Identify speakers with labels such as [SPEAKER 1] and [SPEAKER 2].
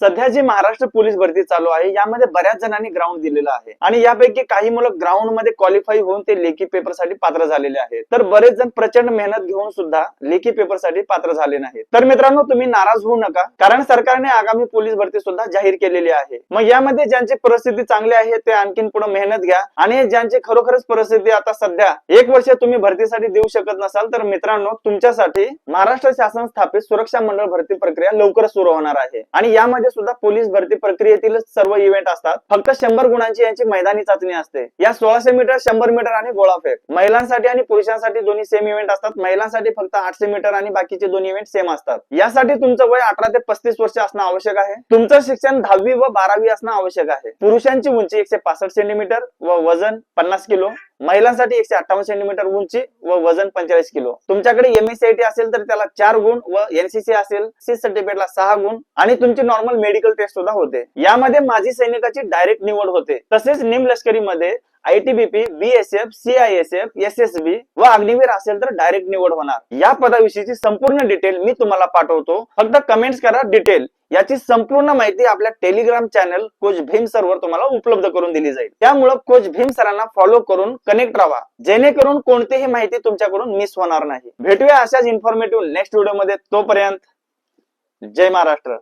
[SPEAKER 1] सध्या जी महाराष्ट्र पोलीस भरती चालू आहे यामध्ये बऱ्याच जणांनी ग्राउंड दिलेलं आहे आणि यापैकी काही मुलं ग्राउंड मध्ये क्वालिफाय होऊन ते लेखी पेपर साठी पात्र झालेले आहेत, तर बरेच जण प्रचंड मेहनत घेऊन सुद्धा लेखी पेपर साठी पात्र झाले नाहीत। तर मित्रांनो, तुम्ही नाराज होऊ नका, कारण सरकारने आगामी पोलीस भरती सुद्धा जाहीर केलेली आहे। मग यामध्ये ज्यांची परिस्थिती चांगली आहे ते आणखीन पुढे मेहनत घ्या आणि ज्यांची खरोखरच परिस्थिती आता सध्या 1 वर्ष तुम्ही भरतीसाठी देऊ शकत नसाल तर मित्रांनो, तुमच्यासाठी महाराष्ट्र शासन स्थापित सुरक्षा मंडळ भरती प्रक्रिया लवकर सुरू होणार आहे आणि यामध्ये सुद्धा पोलीस भरती प्रक्रियेतील सर्व इव्हेंट असतात। फक्त 100 गुणांची यांची मैदानी चाचणी असते। या 1600 मीटर, 100 मीटर आणि गोळाफेक महिलांसाठी आणि पुरुषांसाठी दोन्ही सेम इव्हेंट असतात। महिलांसाठी फक्त 800 मीटर आणि बाकीचे दोन्ही इव्हेंट सेम असतात। यासाठी तुमचं वय 18 ते 35 वर्ष असणं आवश्यक आहे। तुमचं शिक्षण 10वी व 12वी असणं आवश्यक आहे। पुरुषांची उंची 165 सेंटीमीटर व वजन 50 किलो, महिलांसाठी 158 सेंटीमीटर उंची व वजन 45 किलो। तुमच्याकडे MSCIT असेल तर त्याला 4 गुण व NCC असेल सी सर्टिफिकेटला 6 गुण आणि तुमची नॉर्मल मेडिकल टेस्ट सुद्धा होते। यामध्ये माजी सैनिकाची डायरेक्ट निवड होते। तसेच निमलष्करी मध्ये ITBP, BSF, CISF, SSB व अग्निवीर असेल तर डायरेक्ट निवड होणार। या पदाविषयीची संपूर्ण डिटेल मी तुम्हाला पाठवतो, फक्त कमेंट्स करा डिटेल। याची संपूर्ण माहिती आपल्या टेलिग्राम चॅनल कोच भीम सरवर तुम्हाला उपलब्ध करून दिली जाईल। त्यामुळे कोच भीम सरांना फॉलो करून कनेक्ट राहा, जेणेकरून कोणतीही माहिती तुमच्याकडून मिस होणार नाही। भेटूया अशाच इन्फॉर्मेटिव्ह नेक्स्ट व्हिडिओ मध्ये। तोपर्यंत जय महाराष्ट्र।